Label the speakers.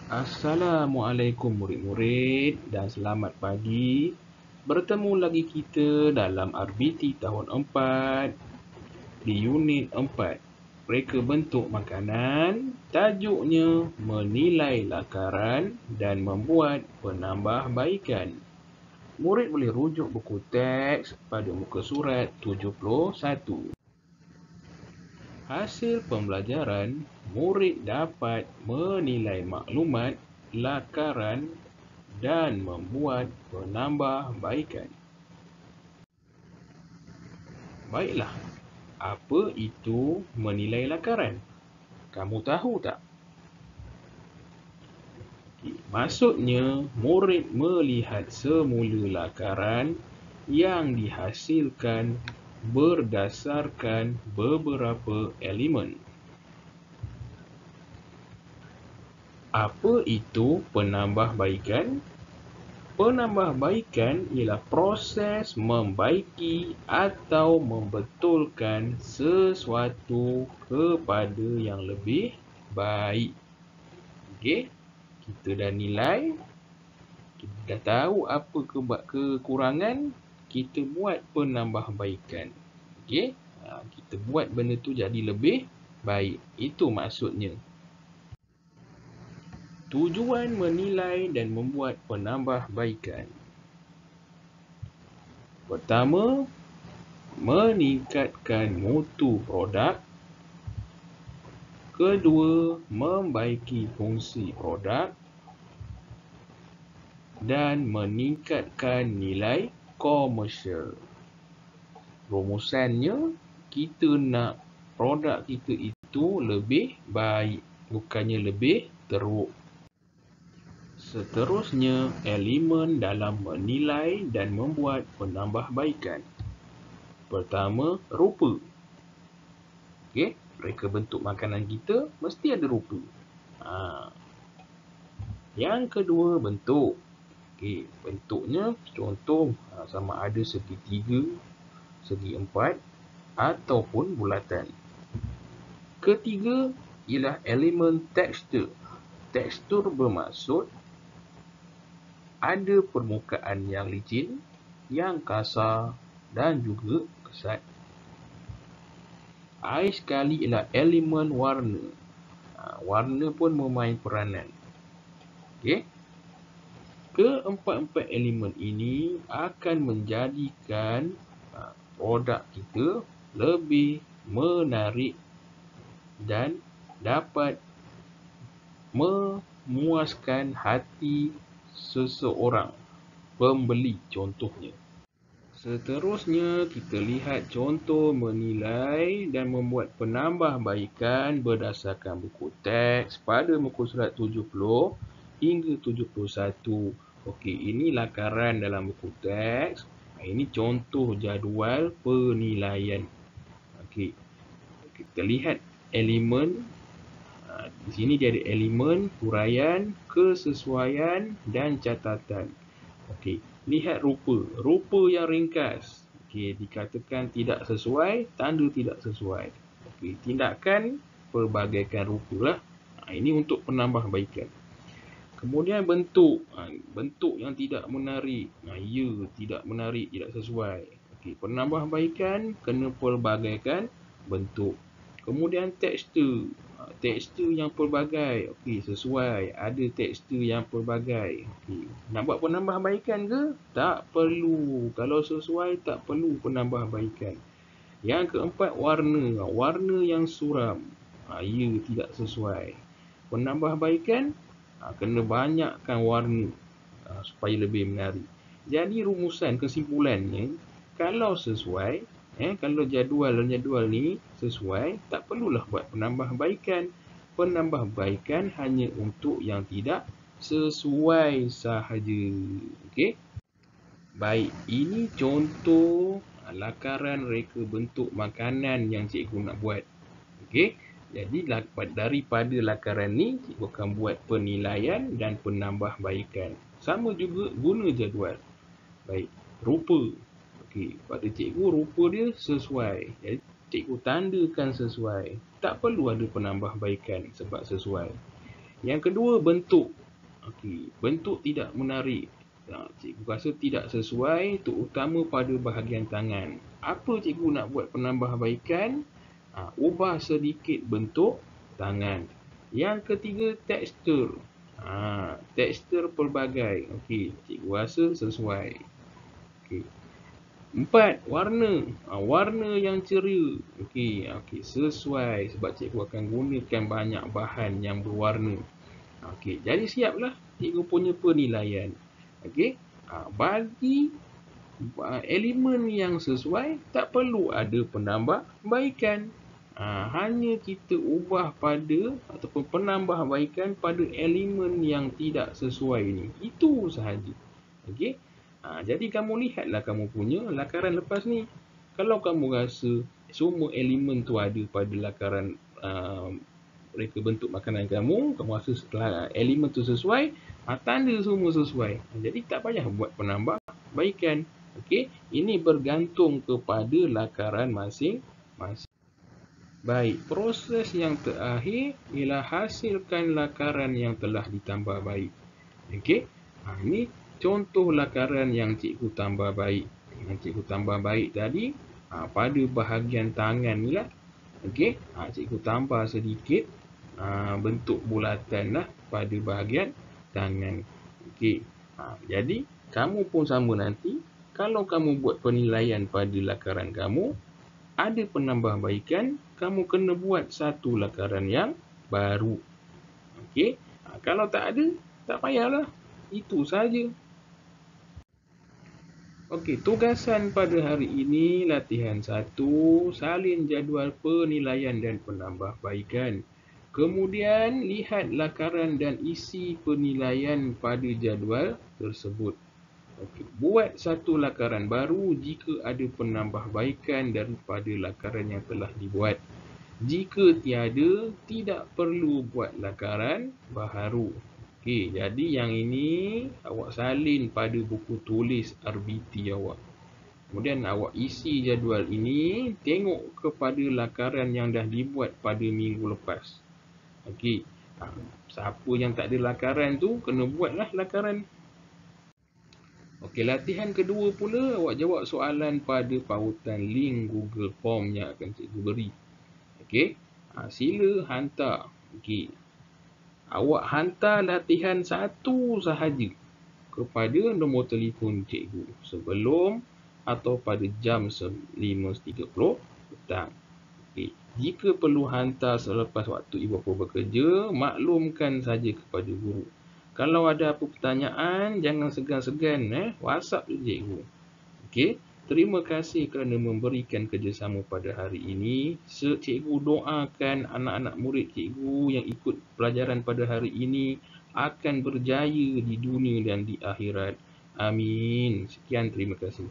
Speaker 1: Assalamualaikum murid-murid dan selamat pagi. Bertemu lagi kita dalam RBT tahun 4 di unit 4. Reka bentuk makanan, tajuknya menilai lakaran dan membuat penambahbaikan. Murid boleh rujuk buku teks pada muka surat 71. Hasil pembelajaran, murid dapat menilai maklumat, lakaran dan membuat penambahbaikan. Baiklah, apa itu menilai lakaran? Kamu tahu tak? Maksudnya, murid melihat semula lakaran yang dihasilkan berdasarkan beberapa elemen. Apa itu penambahbaikan? Penambahbaikan ialah proses membaiki atau membetulkan sesuatu kepada yang lebih baik. Okey, kita dah nilai, kita dah tahu apa kekurangan, kita buat penambahbaikan. Okey, kita buat benda tu jadi lebih baik. Itu maksudnya. Tujuan menilai dan membuat penambahbaikan. Pertama, meningkatkan mutu produk. Kedua, membaiki fungsi produk. Dan meningkatkan nilai komersial. Rumusannya, kita nak produk kita itu lebih baik, bukannya lebih teruk. Seterusnya, elemen dalam menilai dan membuat penambahbaikan. Pertama, rupa. Okey, reka bentuk makanan kita mesti ada rupa. Yang kedua, bentuk. Okey, bentuknya contoh sama ada segi 3, segi 4 ataupun bulatan. Ketiga ialah elemen tekstur. Tekstur bermaksud ada permukaan yang licin, yang kasar dan juga kesat. Akhir sekali ialah elemen warna. Warna pun memain peranan. Okey. Keempat-empat elemen ini akan menjadikan produk kita lebih menarik dan dapat memuaskan hati seseorang pembeli contohnya. Seterusnya, kita lihat contoh menilai dan membuat penambahbaikan berdasarkan buku teks pada muka surat 70 hingga 71. Okey, ini lakaran dalam buku teks. Ini contoh jadual penilaian. Okey, kita lihat elemen. Di sini dia ada elemen, huraian, kesesuaian dan catatan. Okey, lihat rupa. Rupa yang ringkas. Okey, dikatakan tidak sesuai, tanda tidak sesuai. Okey, tindakan pelbagaikan rupa lah. Ini untuk penambahbaikan. Kemudian bentuk. Bentuk yang tidak menarik. Ya, tidak menarik, tidak sesuai. Okey, penambahbaikan kena pelbagaikan bentuk. Kemudian tekstur. Tekstur yang pelbagai. Okey, sesuai. Ada tekstur yang pelbagai. Okey, nak buat penambahbaikan ke? Tak perlu. Kalau sesuai, tak perlu penambahbaikan. Yang keempat, warna. Warna yang suram. Ya, tidak sesuai. Penambahbaikan, kena banyakkan warna supaya lebih menarik. Jadi rumusan kesimpulannya, kalau sesuai, kalau jadual ni sesuai, tak perlulah buat penambahbaikan. Penambahbaikan hanya untuk yang tidak sesuai sahaja. Okey? Baik, ini contoh lakaran reka bentuk makanan yang cikgu nak buat. Okey? Jadi daripada lakaran ni, cikgu akan buat penilaian dan penambahbaikan. Sama juga guna jadual. Baik, rupa. Okey, pada cikgu rupa dia sesuai. Jadi cikgu tandakan sesuai. Tak perlu ada penambahbaikan sebab sesuai. Yang kedua, bentuk. Okey, bentuk tidak menarik. Cikgu rasa tidak sesuai, terutama pada bahagian tangan. Apa cikgu nak buat penambahbaikan? Ubah sedikit bentuk tangan. Yang ketiga, tekstur. Tekstur pelbagai. Okey, cikgu rasa sesuai. Okey. 4. Warna. Warna yang ceria. Okey, sesuai sebab cikgu akan gunakan banyak bahan yang berwarna. Okey, jadi siaplah cikgu punya penilaian. Okey. Bagi elemen yang sesuai, tak perlu ada penambahbaikan. Hanya kita ubah pada ataupun penambahbaikan pada elemen yang tidak sesuai ni. Itu sahaja. Okey. Jadi kamu lihatlah kamu punya lakaran lepas ni. Kalau kamu rasa semua elemen tu ada pada lakaran mereka bentuk makanan kamu rasa setelah elemen tu sesuai, tanda semua sesuai. Jadi tak payah buat penambahbaikan. Okey, ini bergantung kepada lakaran masing-masing. Baik, proses yang terakhir ialah hasilkan lakaran yang telah ditambah baik. Okey, ini contoh lakaran yang cikgu tambah baik. Yang cikgu tambah baik tadi, pada bahagian tangan ni lah. Okey, cikgu tambah sedikit bentuk bulatan lah pada bahagian tangan. Okey, jadi kamu pun sama nanti. Kalau kamu buat penilaian pada lakaran kamu, ada penambahbaikan, kamu kena buat satu lakaran yang baru. Okey, kalau tak ada, tak payahlah. Itu saja. Okey, tugasan pada hari ini latihan 1, salin jadual penilaian dan penambahbaikan. Kemudian lihat lakaran dan isi penilaian pada jadual tersebut. Okey, buat satu lakaran baru jika ada penambahbaikan daripada lakaran yang telah dibuat. Jika tiada, tidak perlu buat lakaran baharu. Okey, jadi yang ini awak salin pada buku tulis RBT awak. Kemudian awak isi jadual ini, tengok kepada lakaran yang dah dibuat pada minggu lepas. Okey, siapa yang tak ada lakaran tu, kena buatlah lakaran. Okey, latihan kedua pula, awak jawab soalan pada pautan link Google Form yang akan cikgu beri. Okey, sila hantar. Okey, awak hantar latihan 1 sahaja kepada nombor telefon cikgu sebelum atau pada jam 5.30 petang. Okey, jika perlu hantar selepas waktu ibu bapa bekerja, maklumkan saja kepada guru. Kalau ada apa pertanyaan, jangan segan-segan WhatsApp cikgu. Okey, terima kasih kerana memberikan kerjasama pada hari ini. Cikgu doakan anak-anak murid cikgu yang ikut pelajaran pada hari ini akan berjaya di dunia dan di akhirat. Amin. Sekian, terima kasih.